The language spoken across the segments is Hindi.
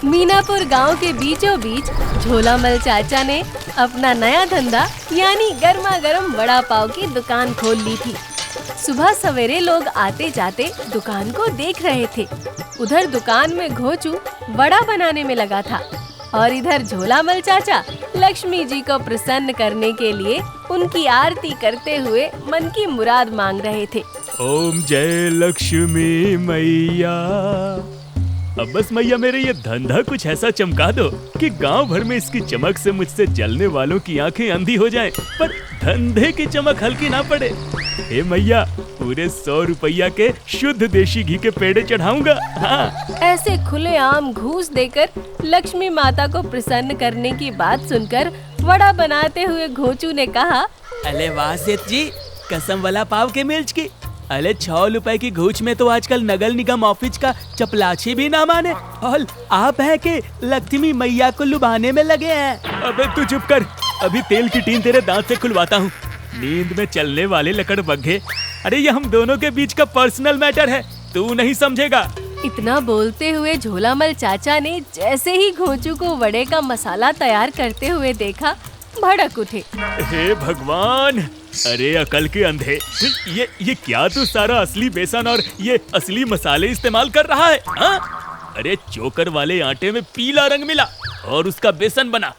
मीनापुर गांव के बीचों बीच झोलामल चाचा ने अपना नया धंधा यानी गर्मा गर्म वड़ा पाव की दुकान खोल ली थी। सुबह सवेरे लोग आते जाते दुकान को देख रहे थे। उधर दुकान में घोचू वड़ा बनाने में लगा था और इधर झोलामल चाचा लक्ष्मी जी को प्रसन्न करने के लिए उनकी आरती करते हुए मन की मुराद मांग रहे थे। ओम जय लक्ष्मी मैया। अब बस मैया मेरे ये धंधा कुछ ऐसा चमका दो कि गांव भर में इसकी चमक से मुझसे जलने वालों की आंखें अंधी हो जाएं, पर धंधे की चमक हल्की ना पड़े। हे मैया, पूरे 100 रुपया के शुद्ध देशी घी के पेड़े चढ़ाऊंगा। हाँ। ऐसे खुलेआम घूस देकर लक्ष्मी माता को प्रसन्न करने की बात सुनकर वड़ा बनाते हुए घोचू ने कहा, अरे वाह सेठ जी, कसम वाला पाव के मिर्च की। अरे 6 रुपए की घूच में तो आजकल नगर निगम ऑफिस का चपलाची भी ना माने, और आप है कि लक्ष्मी मैया को लुभाने में लगे हैं। अबे तू चुप कर, अभी तेल की टीन तेरे दांत से खुलवाता हूँ। नींद में चलने वाले लकड़बग्घे, अरे ये हम दोनों के बीच का पर्सनल मैटर है, तू नहीं समझेगा। इतना बोलते हुए झोलामल चाचा ने जैसे ही घोचू को वड़े का मसाला तैयार करते हुए देखा, भड़क उठे। हे भगवान, अरे अकल के अंधे, ये क्या तू सारा असली बेसन और ये असली मसाले इस्तेमाल कर रहा है? हाँ? अरे चोकर वाले आटे में पीला रंग मिला और उसका बेसन बना,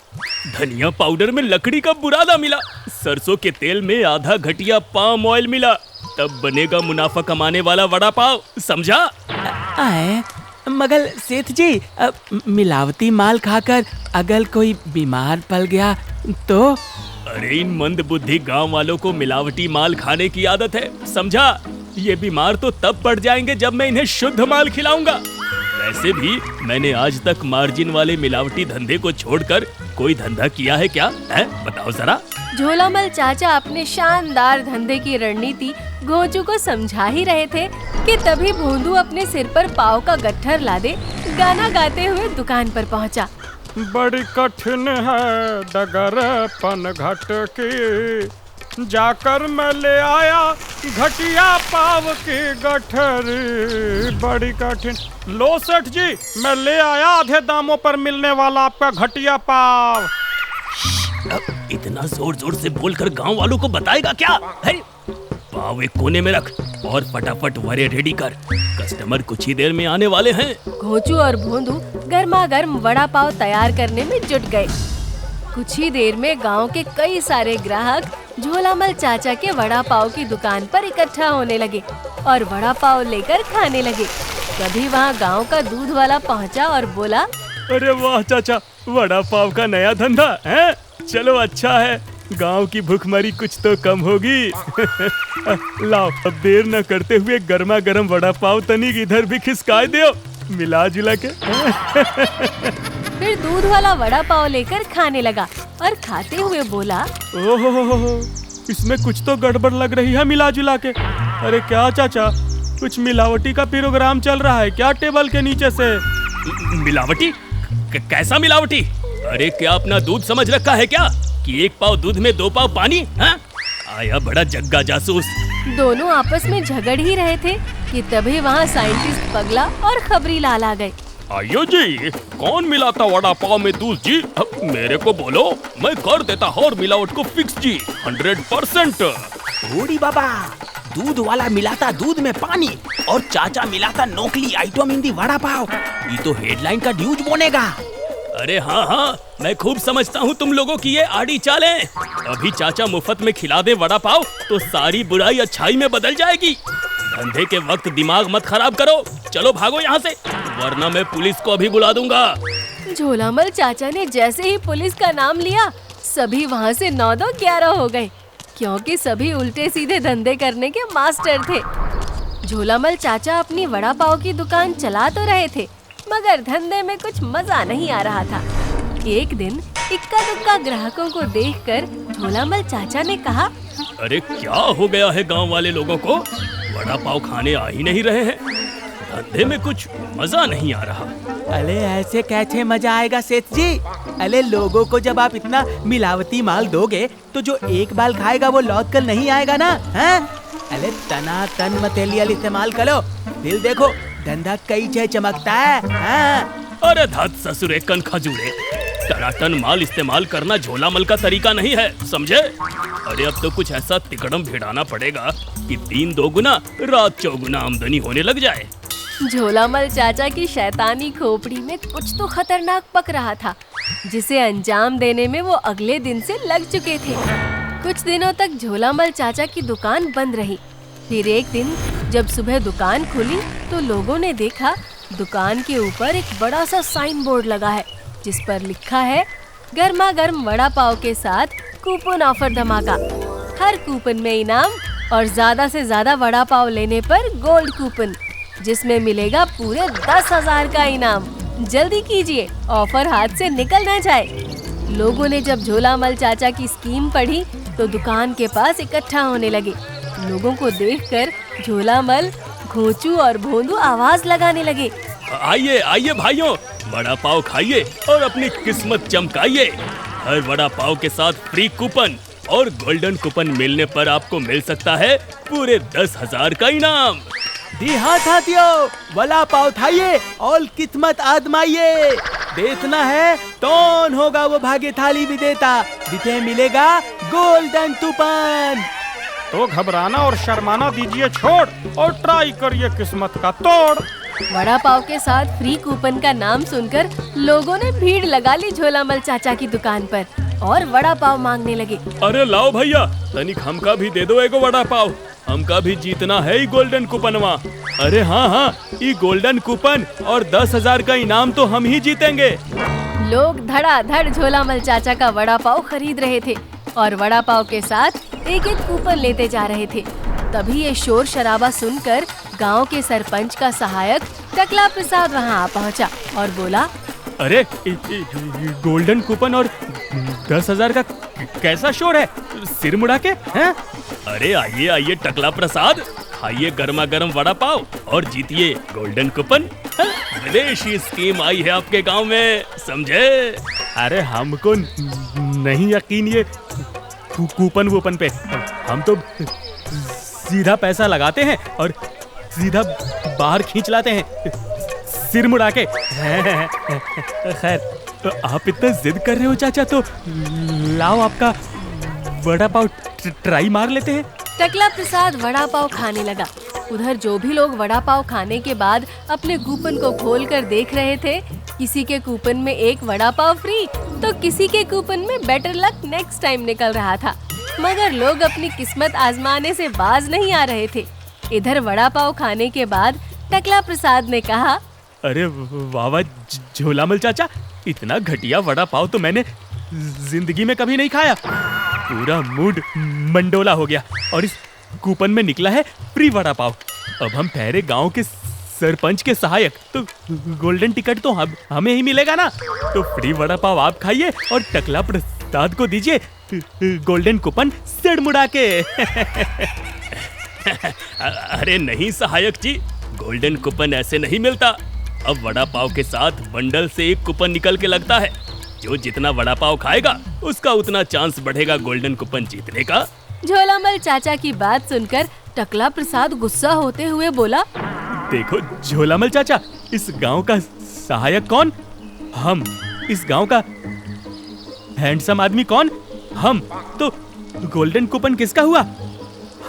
धनिया पाउडर में लकड़ी का बुरादा मिला, सरसों के तेल में आधा घटिया पाम ऑयल मिला, तब बनेगा मुनाफा कमाने वाला वड़ा पाव, समझा? आए, मगर सेठ जी, मिलावटी माल खाकर अगर कोई बीमार पड़ गया तो? अरे इन मंद बुद्धि गांव वालों को मिलावटी माल खाने की आदत है, समझा? ये बीमार तो तब पड़ जाएंगे जब मैं इन्हें शुद्ध माल खिलाऊंगा। वैसे भी मैंने आज तक मार्जिन वाले मिलावटी धंधे को छोड़कर कोई धंधा किया है क्या? है? बताओ जरा। झोलामल चाचा अपने शानदार धंधे की रणनीति घोचू को समझा ही रहे थे कि तभी भोंदू अपने सिर पर पाव का गट्ठर लादे गाना गाते हुए दुकान पर पहुंचा। बड़ी कठिन है डगर पन घट की, जाकर मैं ले आया घटिया पाव की गठरी। बड़ी कठिन, लो सेठ जी, मैं ले आया आधे दामों पर मिलने वाला आपका घटिया पाव। इतना जोर जोर से बोलकर गांव वालों को बताएगा क्या है? पाव एक कोने में रख और फटाफट वड़े रेडी कर, कस्टमर कुछ ही देर में आने वाले हैं। घोचू और भोंदू गर्मा गर्म वड़ा पाव तैयार करने में जुट गए। कुछ ही देर में गांव के कई सारे ग्राहक झोलामल चाचा के वड़ा पाव की दुकान पर इकट्ठा होने लगे और वड़ा पाव लेकर खाने लगे। तभी वहां गांव का दूध वाला पहुंचा और बोला, अरे वाह चाचा, वड़ा पाव का नया धंधा है? चलो अच्छा है, गांव की भूखमरी कुछ तो कम होगी। लाओ, अब देर न करते हुए गर्मा गर्म वड़ा पाव तनिक इधर भी खिसकाए दो, मिला जुला के। फिर दूध वाला वड़ा पाव लेकर खाने लगा और खाते हुए बोला, ओहो, इसमें कुछ तो गड़बड़ लग रही है मिला जुला के। अरे क्या चाचा, कुछ मिलावटी का प्रोग्राम चल रहा है क्या टेबल के नीचे से? मिलावटी? कैसा मिलावटी? अरे क्या अपना दूध समझ रखा है क्या कि 1 पाव दूध में 2 पाव पानी? हाँ? आया बड़ा जग्गा जासूस। दोनों आपस में झगड़ ही रहे थे कि तभी वहाँ साइंटिस्ट पगला और खबरी लाल आ गए। आयो जी, कौन मिलाता वड़ा पाव में दूध जी? अब मेरे को बोलो, मैं कर देता और मिलावट को फिक्स जी, 100%। बूढ़ी बाबा, दूध वाला मिलाता दूध में पानी और चाचा मिलाता नकली आइटम इन दी वड़ा पाव। ये तो हेडलाइन का न्यूज बनेगा। अरे हाँ, मैं खूब समझता हूँ तुम लोगों की ये आड़ी चालें। अभी चाचा मुफ्त में खिला दे वड़ा पाव तो सारी बुराई अच्छाई में बदल जाएगी। धंधे के वक्त दिमाग मत खराब करो, चलो भागो यहाँ से, वरना मैं पुलिस को अभी बुला दूंगा। झोलामल चाचा ने जैसे ही पुलिस का नाम लिया, सभी वहाँ से 9-2-11 हो गए, क्योंकि सभी उल्टे सीधे धंधे करने के मास्टर थे। झोलामल चाचा अपनी वड़ा पाव की दुकान चला तो रहे थे, मगर धंधे में कुछ मजा नहीं आ रहा था। एक दिन इक्का दुक्का ग्राहकों को देखकर झोलामल चाचा ने कहा, अरे क्या हो गया है गांव वाले लोगों को? वड़ा पाव खाने आ ही नहीं रहे हैं, धंधे में कुछ मजा नहीं आ रहा। अरे ऐसे कैसे मजा आएगा सेठ जी? अरे लोगों को जब आप इतना मिलावटी माल दोगे तो जो एक बाल खाएगा वो लौट कर नहीं आएगा ना? हैं? अरे तना तन मटेरियल इस्तेमाल करो, फिर देखो धंधा कई छह चमकता है। हाँ? अरे धत ससुरे कन खजूरे, टनाटन माल इस्तेमाल करना झोलामल का तरीका नहीं है, समझे? अरे अब तो कुछ ऐसा तिकड़म भिड़ाना पड़ेगा कि दिन दोगुना रात चौगुना आमदनी होने लग जाए। झोलामल चाचा की शैतानी खोपड़ी में कुछ तो खतरनाक पक रहा था, जिसे अंजाम देने में वो अगले दिन से लग चुके थे। कुछ दिनों तक झोलामल चाचा की दुकान बंद रही। फिर एक दिन जब सुबह दुकान खुली तो लोगों ने देखा दुकान के ऊपर एक बड़ा सा साइन बोर्ड लगा है, जिस पर लिखा है गर्मा गर्म वड़ा पाव के साथ कूपन ऑफर धमाका। हर कूपन में इनाम और ज्यादा से ज्यादा वड़ा पाव लेने पर गोल्ड कूपन, जिसमें मिलेगा पूरे 10,000 का इनाम। जल्दी कीजिए, ऑफर हाथ से निकल ना जाए। लोगों ने जब झोलामल चाचा की स्कीम पढ़ी तो दुकान के पास इकट्ठा होने लगे। लोगों को देखकर झोलामल, घोंचू और भोंदू आवाज लगाने लगे। आइए आइए भाइयों, वड़ा पाव खाइए और अपनी किस्मत चमकाइए। हर वड़ा पाव के साथ फ्री कूपन और गोल्डन कूपन मिलने पर आपको मिल सकता है पूरे 10,000 का इनाम। दी हाथ हाथियों, वड़ा पाव खाइए और किस्मत आजमाइए। देखना है कौन होगा वो भाग्य थाली विजेता, जिसे मिलेगा गोल्डन कूपन। तो घबराना और शर्माना दीजिए छोड़ और ट्राई करिए किस्मत का तोड़। वड़ा पाव के साथ फ्री कूपन का नाम सुनकर लोगों ने भीड़ लगा ली झोलामल चाचा की दुकान पर और वड़ा पाव मांगने लगे। अरे लाओ भैया, तनिक हमका भी दे दो एगो वड़ा पाव, हमका भी जीतना है ई गोल्डन कूपनवा। अरे हाँ हाँ, ई गोल्डन कूपन और 10,000 का इनाम तो हम ही जीतेंगे। लोग धड़ाधड़ झोलामल चाचा का वड़ा पाव खरीद रहे थे और वड़ा पाव के साथ एक एक कूपन लेते जा रहे थे। तभी ये शोर शराबा सुनकर गांव के सरपंच का सहायक टकला प्रसाद वहां आ पहुंचा और बोला, अरे गोल्डन कूपन और 10,000 का कैसा शोर है, सिर मुड़ा के हैं? अरे आइए आइए टकला प्रसाद, खाइए गर्मा गर्म वड़ा पाव और जीतिए गोल्डन कूपन। विदेशी स्कीम आई है आपके गांव में, समझे? अरे हमको नहीं यकीन ये कूपन वूपन पे, हम तो सीधा पैसा लगाते हैं और सीधा बाहर खींच लाते हैं सिर मुड़ा के। खैर, तो आप इतना जिद कर रहे हो चाचा, तो लाओ आपका वड़ा पाव ट्राई मार लेते हैं। टकला प्रसाद वड़ा पाव खाने लगा। उधर जो भी लोग वड़ा पाव खाने के बाद अपने कूपन को खोलकर देख रहे थे, किसी के कूपन में एक वड़ा पाव फ्री तो किसी के कूपन में बेटर लक नेक्स्ट टाइम निकल रहा था। मगर लोग अपनी किस्मत आजमाने से बाज नहीं आ रहे थे। इधर वड़ा पाव खाने के बाद टकला प्रसाद ने कहा, अरे वाह वाह झोलामल चाचा, इतना घटिया वड़ा पाव तो मैंने जिंदगी में कभी नहीं खाया। पूरा मूड मंडोला हो गया और इस कूपन में निकला है फ्री वड़ा पाव। अब हम ठहरे गांव के सरपंच के सहायक, तो गोल्डन टिकट तो हमें ही मिलेगा ना। तो फ्री वड़ा पाव आप खाइए और टकला प्रसाद को दीजिए गोल्डन कूपन सिर मुड़ा के। अरे नहीं सहायक जी, गोल्डन कूपन ऐसे नहीं मिलता। अब वड़ा पाव के साथ बंडल से एक कूपन निकल के लगता है। जो जितना वड़ा पाव खाएगा उसका उतना चांस बढ़ेगा गोल्डन कूपन जीतने का। झोलामल चाचा की बात सुनकर टकला प्रसाद गुस्सा होते हुए बोला, देखो झोलामल चाचा, इस गांव का सहायक कौन? हम। इस गांव का हैंडसम आदमी कौन? हम। तो गोल्डन कूपन किसका हुआ?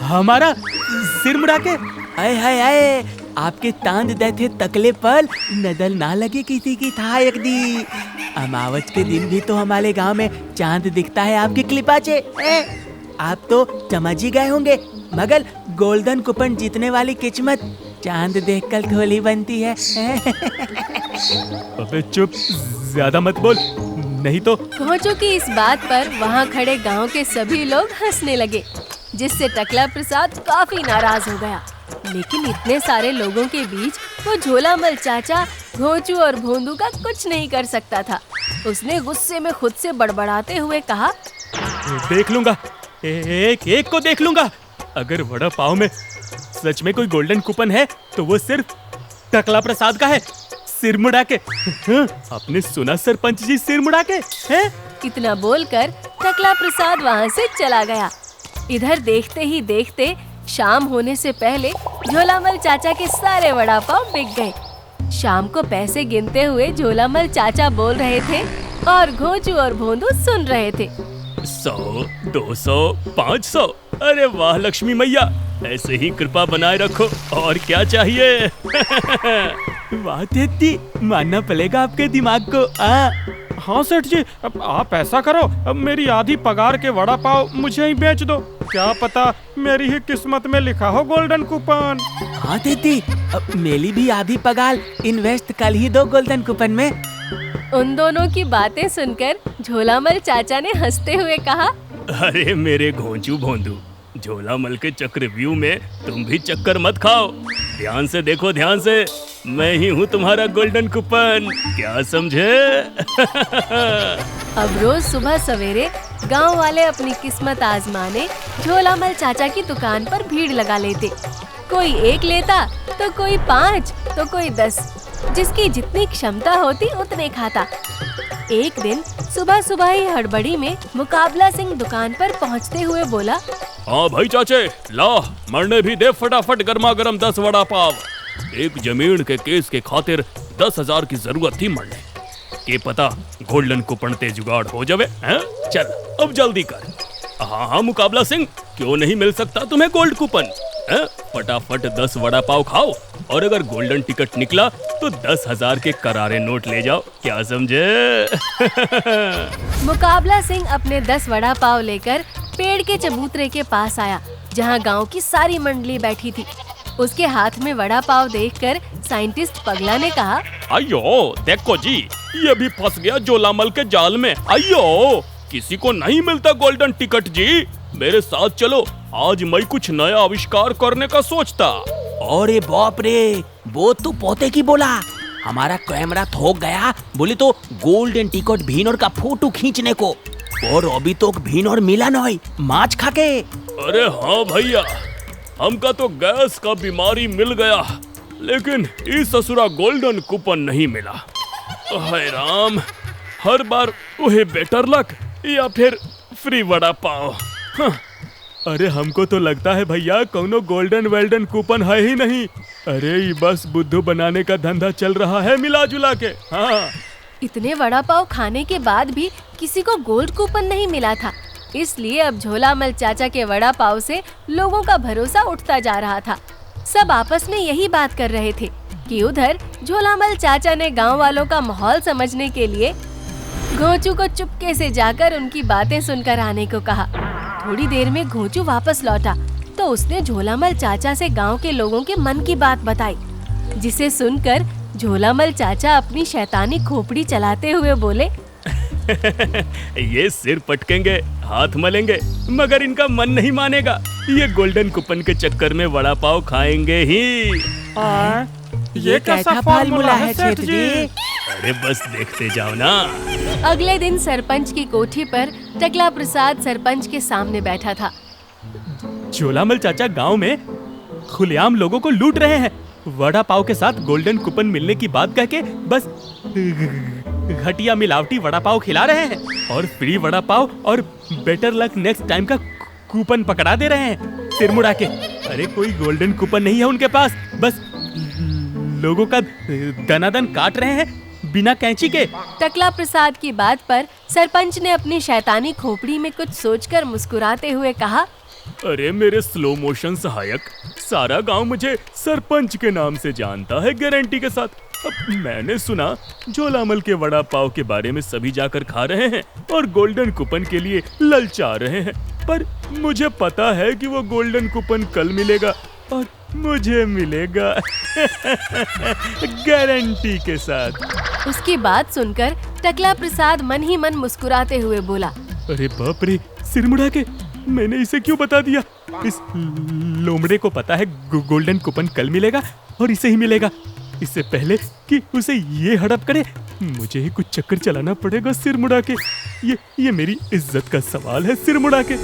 हमारा सिर मुड़ा के। आए हाय आए, आपके तांद देते तकले पर नजर ना लगे किसी की सहायक दी। अमावस के दिन भी तो हमारे गांव में चांद दिखता है आपके क्लिपाचे। आप तो समझ ही गए होंगे, मगर गोल्डन कूपन जीतने वाली किस्मत चांद देखकर थोड़ी बनती है। अबे चुप, ज्यादा मत बोल, नहीं तो। घोंचू की इस बात पर वहाँ खड़े गांव के सभी लोग हंसने लगे, जिससे टकला प्रसाद काफी नाराज हो गया। लेकिन इतने सारे लोगों के बीच वो झोलामल चाचा घोंचू और भोंदू का कुछ नहीं कर सकता था। उसने गुस्से में खुद से बड़बड़ाते हुए कहा, देख लूंगा, एक को देख लूंगा। अगर वड़ा पाव में सच में कोई गोल्डन कूपन है तो वो सिर्फ टकला प्रसाद का है, सिर मुड़ा के। आपने सुना सरपंच जी, सिर मुड़ा के हैं? इतना बोलकर टकला प्रसाद वहाँ से चला गया। इधर देखते ही देखते शाम होने से पहले झोलामल चाचा के सारे वड़ा पाव बिक गए। शाम को पैसे गिनते हुए झोलामल चाचा बोल रहे थे और घोंचू और भोंदू सुन रहे थे। 100, 200, 500। अरे वाह लक्ष्मी मैया, ऐसे ही कृपा बनाए रखो। और क्या चाहिए? वाह तेती, मानना पड़ेगा आपके दिमाग को। हाँ सेठ जी, अब आप ऐसा करो, अब मेरी आधी पगार के वड़ा पाव मुझे ही बेच दो। क्या पता मेरी ही किस्मत में लिखा हो गोल्डन कूपन। हाँ तेती, अब मेरी भी आधी पगार इन्वेस्ट कल ही दो गोल्डन कूपन में। उन दोनों की बातें सुनकर झोलामल चाचा ने हंसते हुए कहा, अरे मेरे घोंचू भोंदू, झोलामल के चक्रव्यूह में तुम भी चक्कर मत खाओ। ध्यान से देखो, ध्यान से, मैं ही हूँ तुम्हारा गोल्डन कूपन। क्या समझे? अब रोज सुबह सवेरे गांव वाले अपनी किस्मत आजमाने झोलामल चाचा की दुकान पर भीड़ लगा लेते। कोई 1 लेता तो कोई 5 तो कोई 10, जिसकी जितनी क्षमता होती उतने खाता। एक दिन सुबह सुबह ही हड़बड़ी में मुकाबला सिंह दुकान पर पहुंचते हुए बोला, हाँ भाई चाचे, ला मरने भी दे फटाफट गर्मा गर्म 10 वड़ा पाव। एक जमीन के केस के खातिर 10,000 की जरूरत थी मरने के, पता गोल्डन कूपन ते जुगाड़ हो जावे हैं? चल अब जल्दी कर। हाँ हाँ मुकाबला सिंह, क्यों नहीं मिल सकता तुम्हें गोल्ड कूपन? फटाफट 10 वड़ा पाव खाओ और अगर गोल्डन टिकट निकला तो 10,000 के करारे नोट ले जाओ। क्या समझे? मुकाबला सिंह अपने 10 वड़ा पाव लेकर पेड़ के चबूतरे के पास आया, जहां गांव की सारी मंडली बैठी थी। उसके हाथ में वड़ा पाव देखकर साइंटिस्ट पगला ने कहा, अयो देखो जी, ये भी फंस गया झोलामल के जाल में। अयो, किसी को नहीं मिलता गोल्डन टिकट जी। मेरे साथ चलो, आज मैं कुछ नया आविष्कार करने का सोचता। अरे बाप रे, वो तो पोते की बोला। हमारा कैमरा थोक गया, बोली तो गोल्डन टिकट भीनोर का फोटो खींचने को, और अभी तो भीनोर मिला नहीं, माछ खाके। अरे हाँ भैया, हमका तो गैस का बीमारी मिल गया, लेकिन इस ससुरा गोल्डन कूपन नहीं मिला। हाय राम, हर बार वही बेटर लक या फिर फ्री वड़ा पाव। अरे हमको तो लगता है भैया कौनो गोल्डन वेल्डन कूपन है ही नहीं। अरे ये बस बुद्धू बनाने का धंधा चल रहा है मिला जुला के। हाँ, इतने वड़ा पाव खाने के बाद भी किसी को गोल्ड कूपन नहीं मिला था, इसलिए अब झोलामल चाचा के वड़ा पाव से लोगों का भरोसा उठता जा रहा था। सब आपस में यही बात कर रहे थे कि उधर झोलामल चाचा ने गांव वालों का माहौल समझने के लिए घोंचू को चुपके से जाकर उनकी बातें सुनकर आने को कहा। थोड़ी देर में घोंचू वापस लौटा तो उसने झोलामल चाचा से गांव के लोगों के मन की बात बताई, जिसे सुनकर झोलामल चाचा अपनी शैतानी खोपड़ी चलाते हुए बोले, ये सिर पटकेंगे, हाथ मलेंगे, मगर इनका मन नहीं मानेगा। ये गोल्डन कूपन के चक्कर में वड़ा पाव खाएंगे ही। ये कैसा फॉर्मूला है सेठ जी? अरे बस देखते जाओ ना। अगले दिन सरपंच की कोठी पर टकला प्रसाद सरपंच के सामने बैठा था। झोलामल चाचा गांव में खुलेआम लोगों को लूट रहे हैं। वड़ा पाव के साथ गोल्डन कूपन मिलने की बात कह के बस घटिया मिलावटी वड़ा पाव खिला रहे हैं और फ्री वड़ा पाव और बेटर लक नेक्स्ट टाइम का कूपन पकड़ा दे रहे हैं सिर मुड़ा के। अरे कोई गोल्डन कूपन नहीं है उनके पास, बस लोगों का दनादन काट रहे हैं बिना कैंची के। टकला प्रसाद की बात पर सरपंच ने अपनी शैतानी खोपड़ी में कुछ सोचकर मुस्कुराते हुए कहा, अरे मेरे स्लो मोशन सहायक, सारा गांव मुझे सरपंच के नाम से जानता है गारंटी के साथ। अब मैंने सुना झोलामल के वड़ा पाव के बारे में सभी जाकर खा रहे हैं और गोल्डन कूपन के लिए ललचा रहे हैं, पर मुझे पता है कि वो गोल्डन कूपन कल मिलेगा और मुझे मिलेगा गारंटी के साथ। उसकी बात सुनकर टकला प्रसाद मन ही मन मुस्कुराते हुए बोला, अरे बाप रे, सिर मुड़ा के मैंने इसे क्यों बता दिया? इस लोमड़े को पता है गोल्डन कूपन कल मिलेगा और इसे ही मिलेगा। इससे पहले कि उसे ये हड़प करे, मुझे ही कुछ चक्कर चलाना पड़ेगा सिर मुड़ा के। ये मेरी इज्जत का सवाल है सिर मुड़ा के।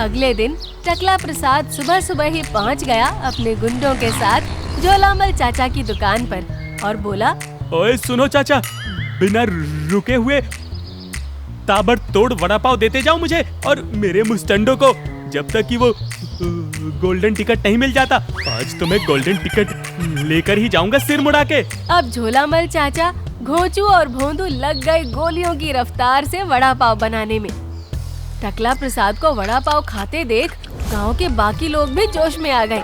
अगले दिन टकला प्रसाद सुबह सुबह ही पहुंच गया अपने गुंडों के साथ झोलामल चाचा की दुकान पर और बोला, ओए सुनो चाचा, बिना रुके हुए ताबड़तोड़ वड़ा पाव देते जाओ मुझे और मेरे मुस्टंडो को, जब तक कि वो गोल्डन टिकट नहीं मिल जाता। आज तो मैं गोल्डन टिकट लेकर ही जाऊंगा सिर मुड़ा के। अब झोलामल चाचा, घोंचू और भोंदू लग गए गोलियों की रफ्तार से वड़ा पाव बनाने में। टकला प्रसाद को वड़ा पाव खाते देख गांव के बाकी लोग भी जोश में आ गए।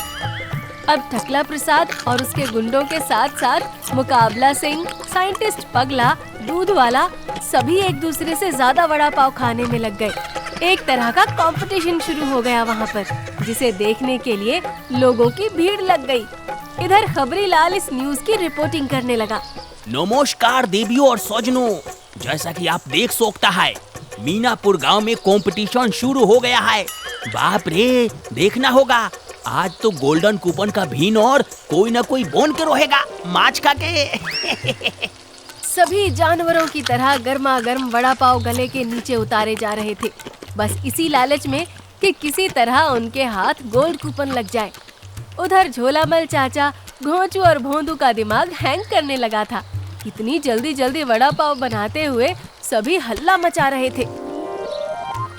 अब टकला प्रसाद और उसके गुंडों के साथ साथ मुकाबला सिंह, साइंटिस्ट पगला, दूध वाला सभी एक दूसरे से ज्यादा वड़ा पाव खाने में लग गए। एक तरह का कंपटीशन शुरू हो गया वहाँ पर, जिसे देखने के लिए लोगों की भीड़ लग गई। इधर खबरी लाल इस न्यूज की रिपोर्टिंग करने लगा। नमस्कार देवियों और सज्जनों, जैसा कि आप देख सकता है, मीनापुर गांव में कंपटीशन शुरू हो गया है। बाप रे, देखना होगा, आज तो गोल्डन कूपन का भीन और कोई ना कोई बोन के रहेगा माछ खा के। सभी जानवरों की तरह गर्मा गर्म वड़ा पाव गले के नीचे उतारे जा रहे थे, बस इसी लालच में कि किसी तरह उनके हाथ गोल्ड कूपन लग जाए। उधर झोलामल चाचा, घोंचू और भोंदू का दिमाग हैंग करने लगा था। इतनी जल्दी जल्दी वड़ा पाव बनाते हुए सभी हल्ला मचा रहे थे।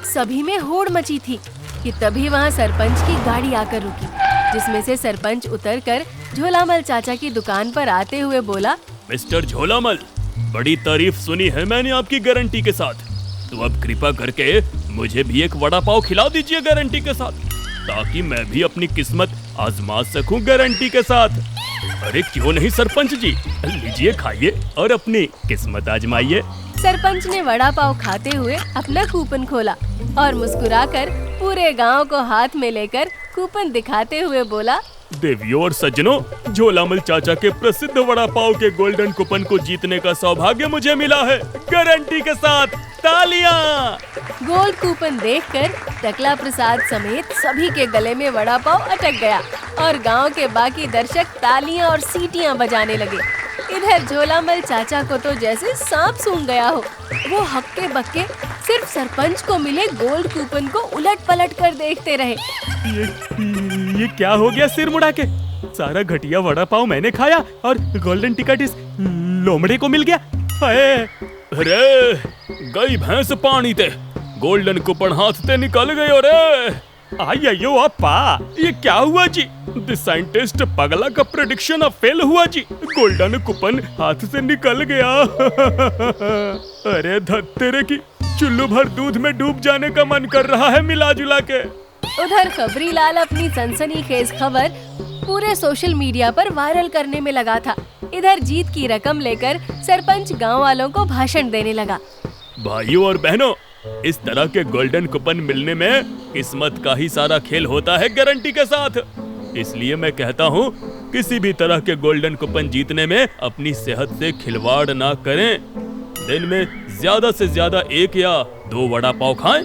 सभी में होड़ मची थी कि तभी वहाँ सरपंच की गाड़ी आकर रुकी, जिसमें से सरपंच उतरकर झोलामल चाचा की दुकान पर आते हुए बोला, मिस्टर झोलामल, बड़ी तारीफ सुनी है मैंने आपकी गारंटी के साथ। तो अब कृपा करके मुझे भी एक वड़ा पाव खिला दीजिए गारंटी के साथ, ताकि मैं भी अपनी किस्मत आजमा सकूं गारंटी के साथ। अरे क्यों नहीं सरपंच जी, लीजिए खाइए और अपनी किस्मत आजमाइए। सरपंच ने वड़ा पाव खाते हुए अपना कूपन खोला और मुस्कुराकर पूरे गांव को हाथ में लेकर कूपन दिखाते हुए बोला, देवियों और सज्जनों, झोलामल चाचा के प्रसिद्ध वड़ा पाव के गोल्डन कूपन को जीतने का सौभाग्य मुझे मिला है, गारंटी के साथ। तालियां! गोल्ड कूपन देखकर टकला प्रसाद समेत सभी के गले में वड़ा पाव अटक गया और गांव के बाकी दर्शक तालियां और सीटियां बजाने लगे। इधर झोलामल चाचा को तो जैसे सांप सूंघ गया हो। वो हक्के बक्के सिर्फ सरपंच को मिले गोल्ड कूपन को उलट पलट कर देखते रहे। ये क्या हो गया सिर मुड़ा के? सारा घटिया वड़ा पाव मैंने खाया और गोल्डन टिकट इस लोमड़े को मिल गया। अरे गई भैंस पानी ते, गोल्डन कूपन हाथ से निकल गए। रे आयो अपा, ये क्या हुआ जी? द साइंटिस्ट पगला का प्रेडिक्शन अब फेल हुआ जी, गोल्डन कूपन हाथ से निकल गया। अरे धत्तेरे की, चुल्लू भर दूध में डूब जाने का मन कर रहा है मिला जुला के। उधर खबरी लाल अपनी सनसनीखेज खबर पूरे सोशल मीडिया पर वायरल करने में लगा था। इधर जीत की रकम लेकर सरपंच गांव वालों को भाषण देने लगा। भाइयों और बहनों, इस तरह के गोल्डन कूपन मिलने में किस्मत का ही सारा खेल होता है गारंटी के साथ। इसलिए मैं कहता हूँ, किसी भी तरह के गोल्डन कूपन जीतने में अपनी सेहत से खिलवाड़ ना करें। दिन में ज्यादा से ज्यादा 1 या 2 वड़ा पाव खाएं।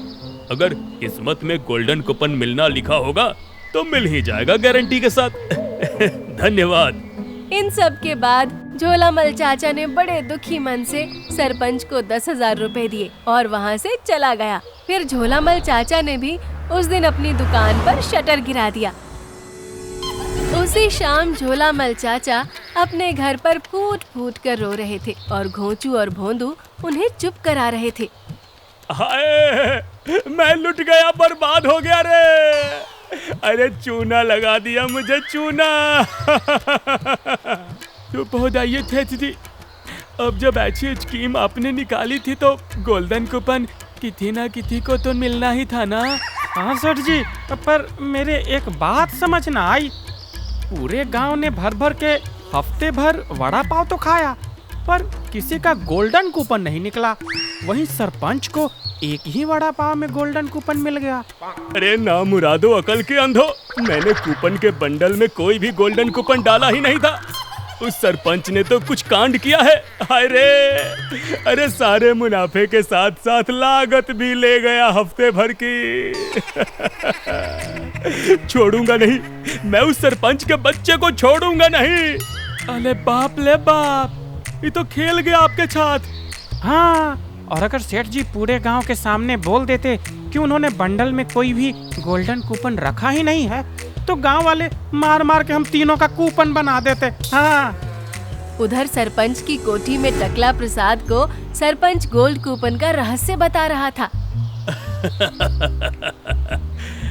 अगर किस्मत में गोल्डन कूपन मिलना लिखा होगा तो मिल ही जाएगा गारंटी के साथ। धन्यवाद। इन सब के बाद झोलामल चाचा ने बड़े दुखी मन से सरपंच को 10,000 रुपए दिए और वहाँ से चला गया। फिर झोलामल चाचा ने भी उस दिन अपनी दुकान पर शटर गिरा दिया। उसी शाम झोलामल चाचा अपने घर पर फूट फूट कर रो रहे थे और घोंचू और भोंदू उन्हें चुप करा रहे थे। हाय, मैं लुट गया, बर्बाद हो गया रे। अरे चूना लगा दिया मुझे, चूना। चुप हो जाइए सेठ जी, अब जब ऐसी स्कीम आपने निकाली थी तो गोल्डन कूपन किसी ना किसी को तो मिलना ही था ना। हाँ सेठ जी, पर मेरे एक बात समझ ना आई। पूरे गांव ने भर भर के हफ्ते भर वड़ा पाव तो खाया, पर किसी का गोल्डन कूपन नहीं निकला। वहीं सरपंच को एक ही वड़ा पाव में गोल्डन कूपन मिल गया। अरे ना मुरादो, अकल के अंधो, मैंने कूपन के बंडल में कोई भी गोल्डन कूपन डाला ही नहीं था। उस सरपंच ने तो कुछ कांड किया है। हाय रे, अरे सारे मुनाफे के साथ साथ लागत भी ले गया हफ्ते भर की। छोड़ूंगा नहीं, मैं उस सरपंच के बच्चे को छोड़ूंगा नहीं। अरे बाप ले बाप, ये तो खेल गया आपके साथ। हाँ, और अगर सेठ जी पूरे गांव के सामने बोल देते कि उन्होंने बंडल में कोई भी गोल्डन कूपन रखा ही नहीं है, तो गांव वाले मार मार के हम तीनों का कूपन बना देते। हाँ। उधर सरपंच की कोठी में टकला प्रसाद को सरपंच गोल्ड कूपन का रहस्य बता रहा था।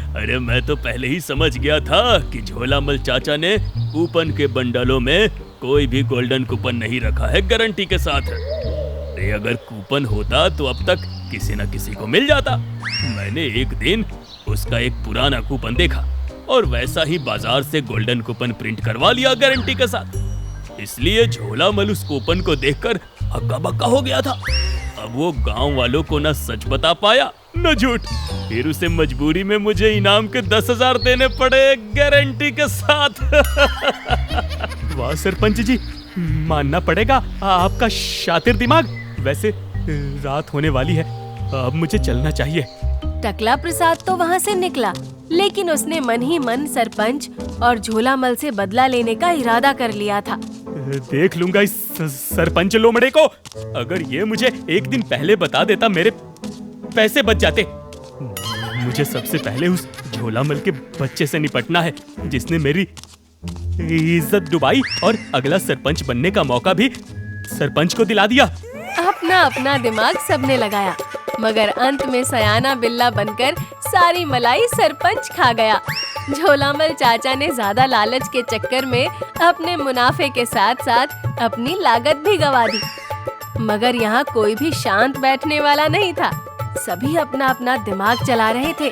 अरे मैं तो पहले ही समझ गया था कि झोलामल चाचा ने कूपन के बंडलों में कोई भी गोल्डन कूपन नहीं रखा है गारंटी के साथ। अरे अगर कूपन होता तो अब तक किसी न किसी को मिल जाता। मैंने एक दिन उसका एक पुराना कूपन देखा और वैसा ही बाजार से गोल्डन कूपन प्रिंट करवा लिया गारंटी के साथ। इसलिए झोलामल उस कूपन को देखकर हक्का बक्का हो गया था। अब वो गांव वालों को न सच बता पाया न झूठ। फिर उसे मजबूरी में मुझे इनाम के 10,000 देने पड़े गारंटी के साथ। वाह सरपंच जी, मानना पड़ेगा आपका शातिर दिमाग। वैसे रात होने वाली है, अब मुझे चलना चाहिए। टकला प्रसाद तो वहाँ से निकला, लेकिन उसने मन ही मन सरपंच और झोलामल से बदला लेने का इरादा कर लिया था। देख लूंगा इस सरपंच लोमड़े को। अगर ये मुझे एक दिन पहले बता देता मेरे पैसे बच जाते। मुझे सबसे पहले उस झोलामल के बच्चे से निपटना है जिसने मेरी इज्जत डुबाई और अगला सरपंच बनने का मौका भी सरपंच को दिला दिया। अपना अपना दिमाग सबने लगाया, मगर अंत में सयाना बिल्ला बनकर सारी मलाई सरपंच खा गया। झोलामल चाचा ने ज्यादा लालच के चक्कर में अपने मुनाफे के साथ साथ अपनी लागत भी गंवा दी। मगर यहाँ कोई भी शांत बैठने वाला नहीं था। सभी अपना अपना दिमाग चला रहे थे।